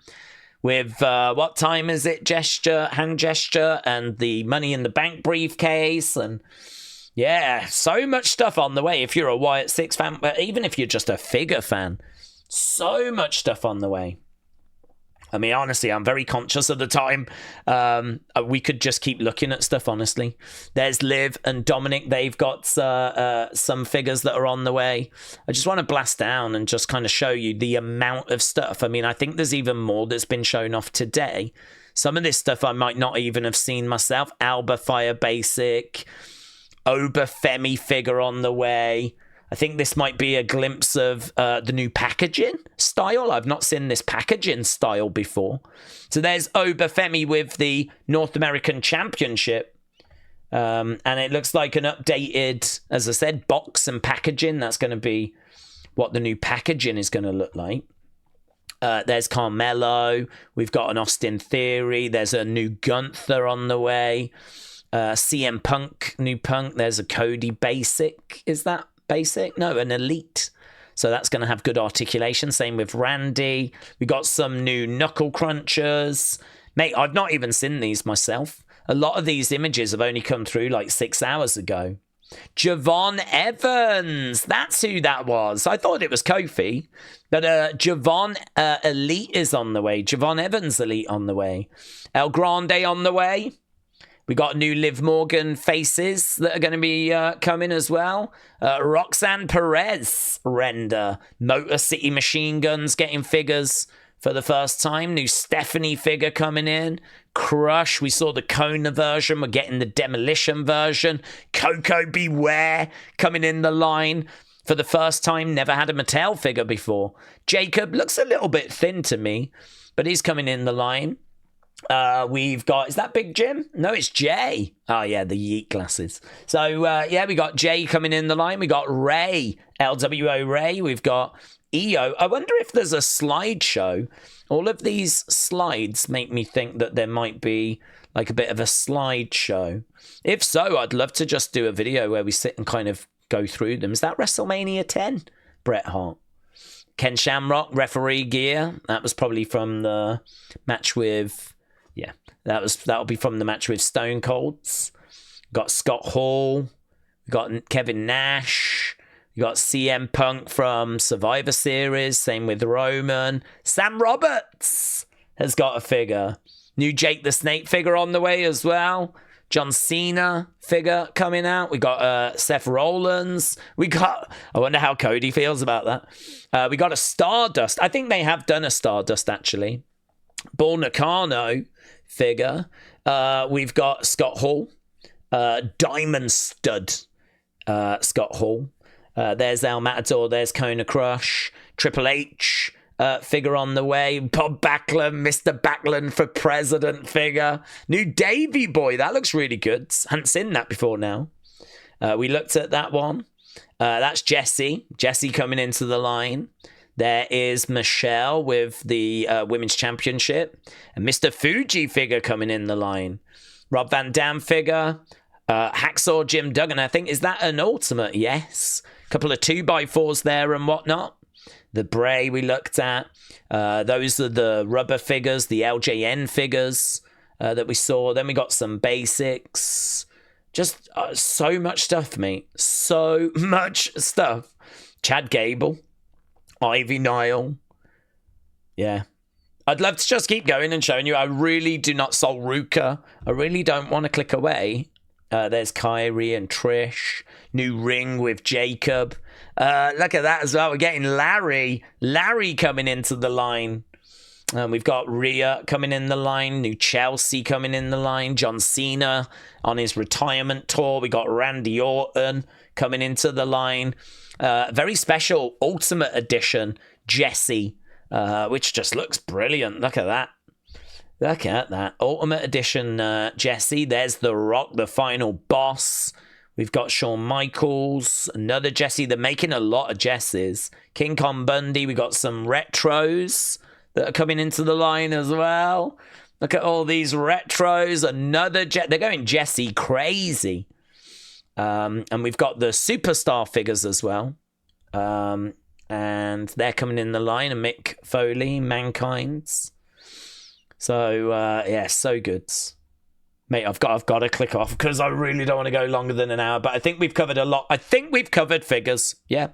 with, what time is it? Hand gesture, and the Money in the Bank briefcase, and yeah, so much stuff on the way. If you're a Wyatt Sicks fan, but even if you're just a figure fan, so much stuff on the way. I mean, honestly, I'm very conscious of the time. We could just keep looking at stuff, honestly. There's Liv and Dominic. They've got some figures that are on the way. I just want to blast down and just kind of show you the amount of stuff. I mean, I think there's even more that's been shown off today. Some of this stuff I might not even have seen myself. Alba Fire Basic, Oba Femi figure on the way. I think this might be a glimpse of the new packaging style. I've not seen this packaging style before. So there's Obafemi with the North American Championship. And it looks like an updated, as I said, box and packaging. That's going to be what the new packaging is going to look like. There's Carmelo. We've got an Austin Theory. There's a new Gunther on the way. CM Punk, new Punk. There's a Cody Basic. Is that Basic? No, an Elite. So that's going to have good articulation. Same with Randy. We got some new Knuckle Crunchers. Mate, I've not even seen these myself. A lot of these images have only come through like 6 hours ago. Javon Evans. That's who that was. I thought it was Kofi. But Javon Elite is on the way. Javon Evans Elite on the way. El Grande on the way. We got new Liv Morgan faces that are going to be coming as well. Roxanne Perez render. Motor City Machine Guns getting figures for the first time. New Stephanie figure coming in. Crush. We saw the Kona version. We're getting the Demolition version. Coco Beware coming in the line for the first time. Never had a Mattel figure before. Jacob looks a little bit thin to me, but he's coming in the line. We've got, is that Big Jim? No, it's Jay. Oh yeah, the Yeet glasses. So yeah, we got Jay coming in the line. We got Ray, LWO Ray. We've got Iyo. I wonder if there's a slideshow. All of these slides make me think that there might be like a bit of a slideshow. If so, I'd love to just do a video where we sit and kind of go through them. Is that WrestleMania 10? Bret Hart. Ken Shamrock, referee gear. That was probably from the match with... Yeah, that'll be from the match with Stone Colds. Got Scott Hall. We got Kevin Nash. You got CM Punk from Survivor Series. Same with Roman. Sam Roberts has got a figure. New Jake the Snake figure on the way as well. John Cena figure coming out. We got Seth Rollins. We got... I wonder how Cody feels about that. We got a Stardust. I think they have done a Stardust, actually. Bull Nakano figure. We've got Scott Hall. Diamond Stud Scott Hall. There's El Matador. There's Kona Crush. Triple H figure on the way. Bob Backlund. Mr. Backlund for president figure. New Davey Boy. That looks really good. Hadn't seen that before now. We looked at that one. That's Jesse. Jesse coming into the line. There is Michelle with the Women's Championship. And Mr. Fuji figure coming in the line. Rob Van Dam figure. Hacksaw Jim Duggan. I think, is that an Ultimate? Yes. A couple of 2x4s there and whatnot. The Bray we looked at. Those are the rubber figures, the LJN figures that we saw. Then we got some basics. Just so much stuff, mate. So much stuff. Chad Gable. Ivy Nile. Yeah. I'd love to just keep going and showing you. I really do not Sol Ruka. I really don't want to click away. There's Kyrie and Trish. New ring with Jacob. Look at that as well. We're getting Larry. Larry coming into the line. We've got Rhea coming in the line. New Chelsea coming in the line. John Cena on his retirement tour. We got Randy Orton coming into the line. Very special Ultimate Edition Jesse, which just looks brilliant. Look at that. Look at that. Ultimate Edition Jesse. There's The Rock, the final boss. We've got Shawn Michaels, another Jesse. They're making a lot of Jesses. King Kong Bundy. We got some retros that are coming into the line as well. Look at all these retros. Another They're going Jesse crazy. And we've got the superstar figures as well. And they're coming in the line. And Mick Foley, Mankind's. So, yeah, so good. Mate, I've got to click off because I really don't want to go longer than an hour. But I think we've covered a lot. I think we've covered figures. Yeah.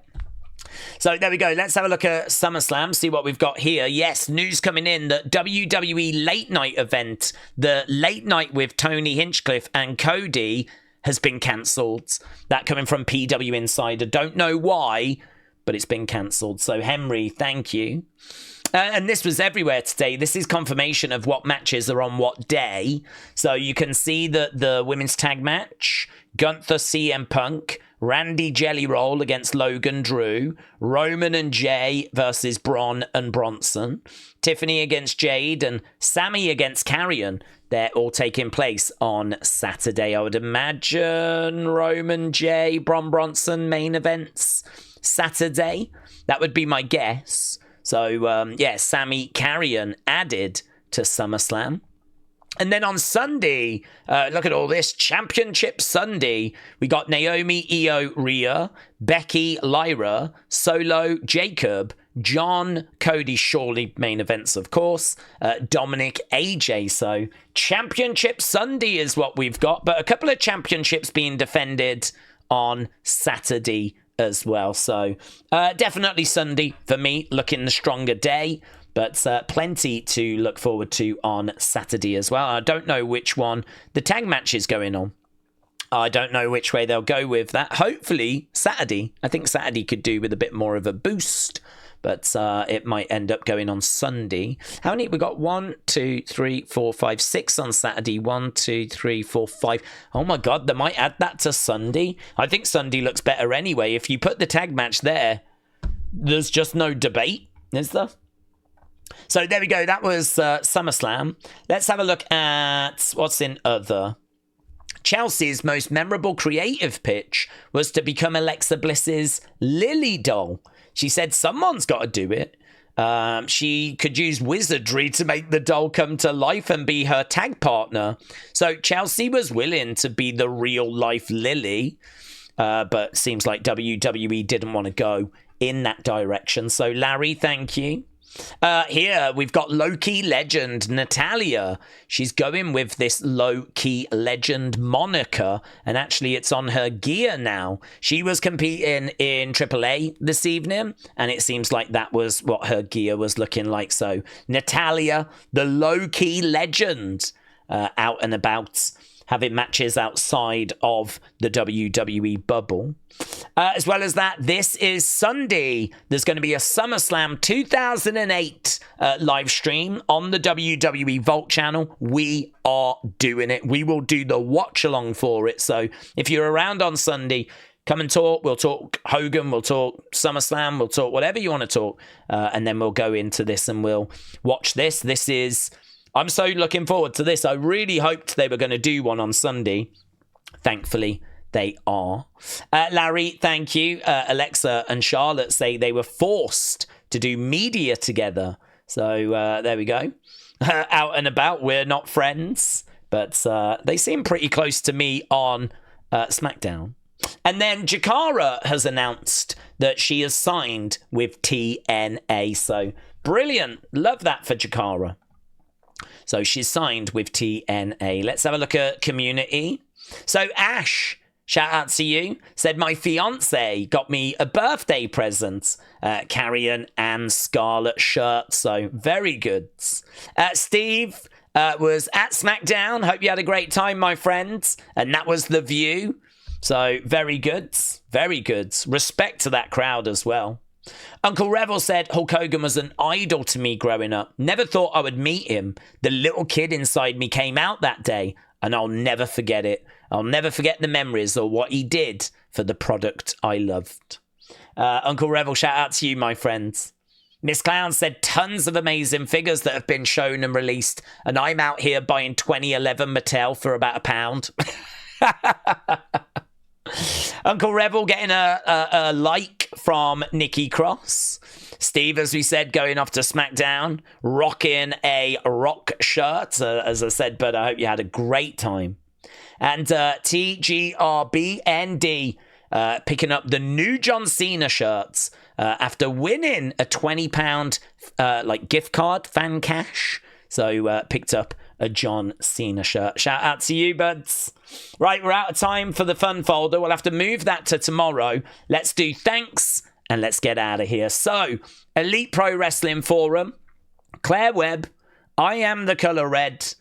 So there we go. Let's have a look at SummerSlam, see what we've got here. Yes, news coming in that WWE late night event, the late night with Tony Hinchcliffe and Cody, has been cancelled. That coming from PW Insider. Don't know why, but it's been cancelled. So Henry, thank you. And this was everywhere today. This is confirmation of what matches are on what day. So you can see that the women's tag match, Gunther CM Punk, Randy Jelly Roll against Logan Drew, Roman and Jey versus Braun and Bronson, Tiffany against Jade, and Sammy against Karrion. They're all taking place on Saturday. I would imagine Roman, Jey, Bronson main events Saturday. That would be my guess. So, Sammy Karrion added to SummerSlam. And then on Sunday, look at all this. Championship Sunday. We got Naomi, Iyo, Rhea, Becky, Lyra, Solo, Jacob, John, Cody, Shawley, main events, of course, Dominic, AJ. So Championship Sunday is what we've got. But a couple of championships being defended on Saturday as well. So definitely Sunday for me, looking the stronger day. But plenty to look forward to on Saturday as well. I don't know which one the tag match is going on. I don't know which way they'll go with that. Hopefully Saturday. I think Saturday could do with a bit more of a boost. But it might end up going on Sunday. How many? We got 1, 2, 3, 4, 5, 6 on Saturday. 1, 2, 3, 4, 5. Oh my God, they might add that to Sunday. I think Sunday looks better anyway. If you put the tag match there, there's just no debate, is there? So there we go. That was SummerSlam. Let's have a look at what's in other. Chelsea's most memorable creative pitch was to become Alexa Bliss's Lily doll. She said someone's got to do it. She could use wizardry to make the doll come to life and be her tag partner. So Chelsea was willing to be the real life Lily, but seems like WWE didn't want to go in that direction. So Larry, thank you. Here we've got low-key legend Natalya. She's going with this low-key legend moniker, and actually it's on her gear now. She was competing in AAA this evening, and it seems like that was what her gear was looking like. So Natalya, the low-key legend, out and about, having matches outside of the WWE bubble. As well as that, this is Sunday. There's going to be a SummerSlam 2008 live stream on the WWE Vault channel. We are doing it. We will do the watch along for it. So if you're around on Sunday, come and talk. We'll talk Hogan, we'll talk SummerSlam, we'll talk whatever you want to talk. And then we'll go into this and we'll watch this. I'm so looking forward to this. I really hoped they were going to do one on Sunday. Thankfully, they are. Larry, thank you. Alexa and Charlotte say they were forced to do media together. So there we go. Out and about, we're not friends. But they seem pretty close to me on Smackdown. And then Jakara has announced that she has signed with TNA. So brilliant. Love that for Jakara. So she's signed with TNA. Let's have a look at community. So Ash, shout out to you, said my fiance got me a birthday present, Karrion and Scarlet shirt. So very good. Steve was at Smackdown. Hope you had a great time, my friends. And that was The View. So very good. Very good. Respect to that crowd as well. Uncle Revel said Hulk Hogan was an idol to me growing up. Never thought I would meet him. The little kid inside me came out that day, and I'll never forget it. I'll never forget the memories or what he did for the product I loved. Uncle Revel, shout out to you, my friends. Miss Clown said tons of amazing figures that have been shown and released, and I'm out here buying 2011 Mattel for about £1. Uncle Revel getting a like from Nikki Cross. Steve, as we said, going off to SmackDown, rocking a rock shirt, as I said, but I hope you had a great time. And TGRBND picking up the new John Cena shirts after winning a £20 gift card, fan cash. So picked up a John Cena shirt. Shout out to you, buds. Right, we're out of time for the fun folder. We'll have to move that to tomorrow. Let's do thanks and let's get out of here. So, Elite Pro Wrestling Forum, Claire Webb, I Am the Color Red,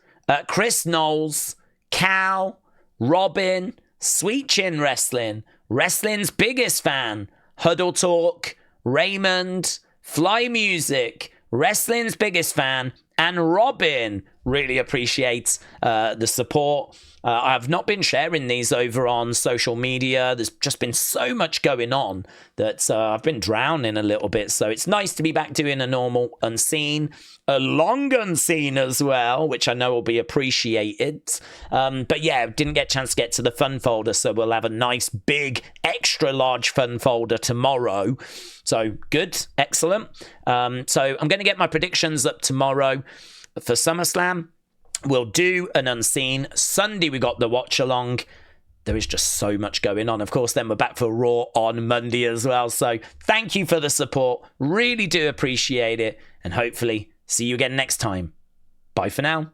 Chris Knowles, Cal, Robin, Sweet Chin Wrestling, Wrestling's Biggest Fan, Huddle Talk, Raymond, Fly Music, Wrestling's Biggest Fan, and Robin. Really appreciate the support. I have not been sharing these over on social media. There's just been so much going on that I've been drowning a little bit. So it's nice to be back doing a normal unseen, a long unseen as well, which I know will be appreciated. But yeah, didn't get a chance to get to the fun folder. So we'll have a nice big extra large fun folder tomorrow. So good, excellent. So I'm going to get my predictions up tomorrow for SummerSlam. We'll do an unseen. Sunday, we got the watch along. There is just so much going on. Of course, then we're back for Raw on Monday as well. So thank you for the support. Really do appreciate it. And hopefully see you again next time. Bye for now.